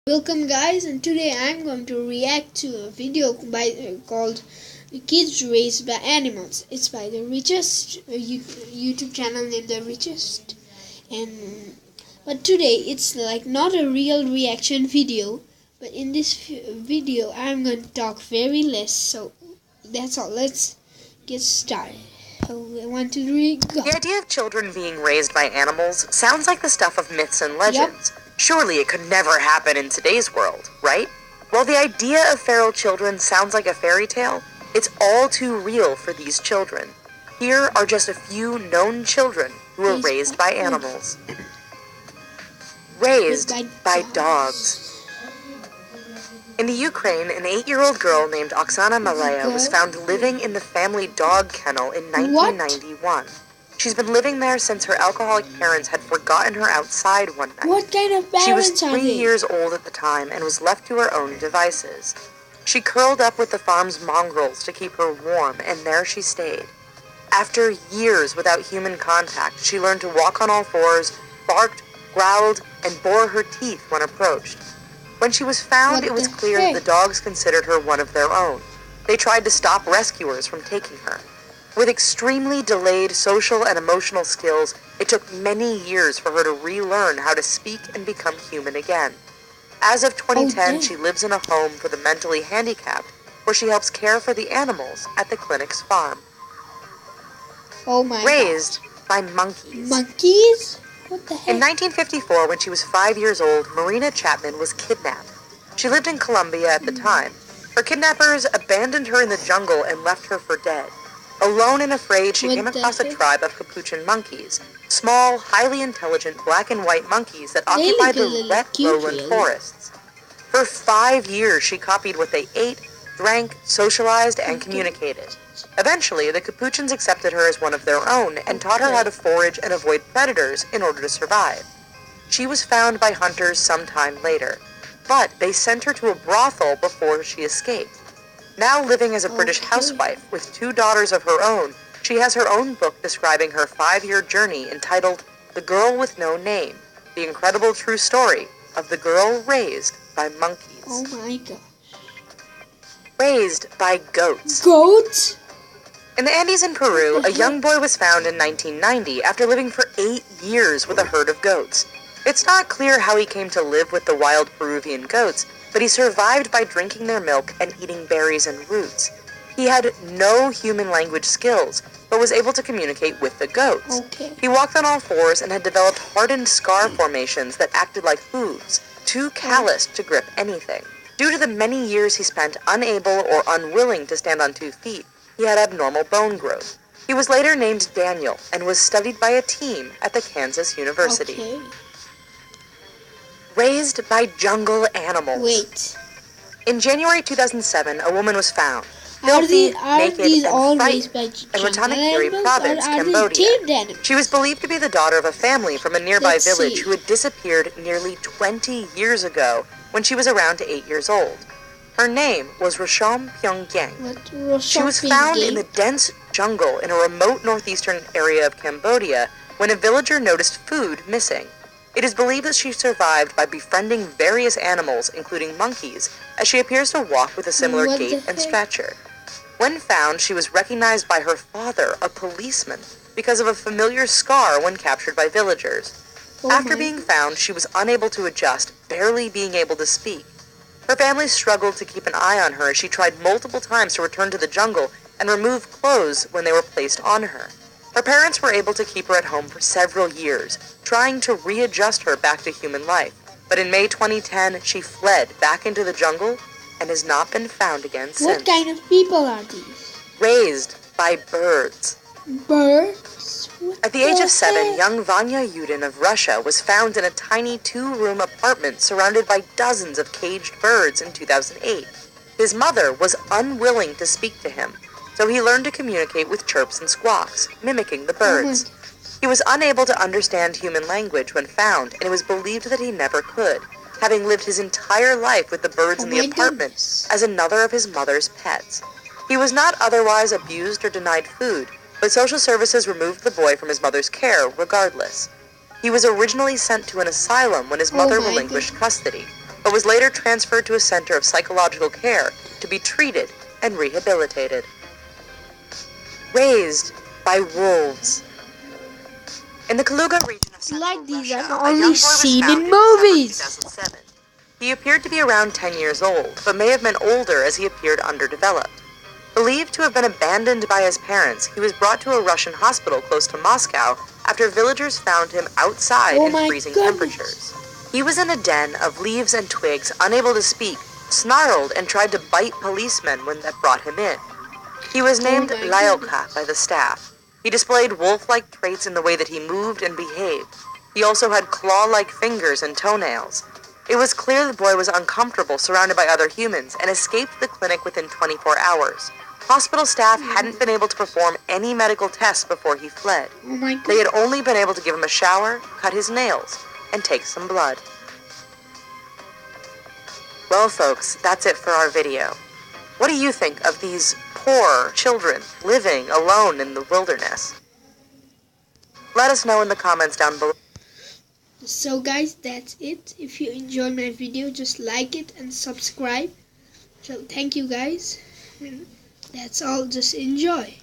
Welcome guys, and today I'm going to react to a video called Kids Raised by Animals. It's by the richest YouTube channel named The Richest. But today it's like not a real reaction video, but in this video I'm going to talk very less. So that's all. Let's get started. 1, 2, 3, go. The idea of children being raised by animals sounds like the stuff of myths and legends. Yep. Surely it could never happen in today's world, right? While the idea of feral children sounds like a fairy tale, it's all too real for these children. Here are just a few known children who were raised by animals. Raised by dogs. In the Ukraine, an 8-year-old girl named Oksana Malaya was found living in the family dog kennel in 1991. She's been living there since her alcoholic parents had forgotten her outside one night. What kind of parents She was are 3 they? years old at the time and was left to her own devices. She curled up with the farm's mongrels to keep her warm, and there she stayed. After years without human contact, she learned to walk on all fours, barked, growled, and bore her teeth when approached. When she was found, it was clear that the dogs considered her one of their own. They tried to stop rescuers from taking her. With extremely delayed social and emotional skills, it took many years for her to relearn how to speak and become human again. As of 2010, she lives in a home for the mentally handicapped, where she helps care for the animals at the clinic's farm. Oh my Raised by monkeys. Monkeys? What the heck? In 1954, when she was 5 years old, Marina Chapman was kidnapped. She lived in Colombia at the time. Her kidnappers abandoned her in the jungle and left her for dead. Alone and afraid, she came across a tribe of capuchin monkeys, small, highly intelligent black and white monkeys that occupied the wet lowland forests. For 5 years, she copied what they ate, drank, socialized, and communicated. Eventually, the capuchins accepted her as one of their own and taught her how to forage and avoid predators in order to survive. She was found by hunters sometime later, but they sent her to a brothel before she escaped. Now living as a British housewife with 2 daughters of her own, she has her own book describing her 5-year journey entitled The Girl with No Name, The Incredible True Story of the Girl Raised by Monkeys. Oh my god. Raised by goats. Goats? In the Andes in Peru, a young boy was found in 1990 after living for 8 years with a herd of goats. It's not clear how he came to live with the wild Peruvian goats, but he survived by drinking their milk and eating berries and roots. He had no human language skills, but was able to communicate with the goats. He walked on all fours and had developed hardened scar formations that acted like hooves, too calloused to grip anything. Due to the many years he spent unable or unwilling to stand on 2 feet, he had abnormal bone growth. He was later named Daniel and was studied by a team at the Kansas University. Raised by jungle animals. Wait. In January 2007, a woman was found, filthy, naked, and frightened, in Ratanakiri Province, Cambodia. She was believed to be the daughter of a family from a nearby village who had disappeared nearly 20 years ago when she was around 8 years old. Her name was Roshom Pyongyang. She was found in the dense jungle in a remote northeastern area of Cambodia when a villager noticed food missing. It is believed that she survived by befriending various animals, including monkeys, as she appears to walk with a similar gait and stature. When found, she was recognized by her father, a policeman, because of a familiar scar when captured by villagers. After being found, she was unable to adjust, barely being able to speak. Her family struggled to keep an eye on her as she tried multiple times to return to the jungle and remove clothes when they were placed on her. Her parents were able to keep her at home for several years, trying to readjust her back to human life. But in May 2010, she fled back into the jungle and has not been found again since. What kind of people are these? Raised by birds. Birds? At the age of 7, young Vanya Yudin of Russia was found in a tiny 2-room apartment surrounded by dozens of caged birds in 2008. His mother was unwilling to speak to him, so he learned to communicate with chirps and squawks, mimicking the birds. He was unable to understand human language when found, and it was believed that he never could, having lived his entire life with the birds in the apartment as another of his mother's pets. He was not otherwise abused or denied food, but social services removed the boy from his mother's care regardless. He was originally sent to an asylum when his mother relinquished custody, but was later transferred to a center of psychological care to be treated and rehabilitated. Raised by wolves. In the Kaluga region of Central Russia, are only seen in movies. 2007. He appeared to be around 10 years old, but may have been older as he appeared underdeveloped. Believed to have been abandoned by his parents, he was brought to a Russian hospital close to Moscow after villagers found him outside in freezing temperatures. He was in a den of leaves and twigs, unable to speak, snarled and tried to bite policemen when that brought him in. He was named Lyoka by the staff. He displayed wolf-like traits in the way that he moved and behaved. He also had claw-like fingers and toenails. It was clear the boy was uncomfortable surrounded by other humans and escaped the clinic within 24 hours. Hospital staff hadn't been able to perform any medical tests before he fled. They had only been able to give him a shower, cut his nails, and take some blood. Well, folks, that's it for our video. What do you think of these poor children living alone in the wilderness? Let us know in the comments down below. So guys, that's it. If you enjoyed my video, just like it and subscribe. So thank you guys. That's all. Just enjoy.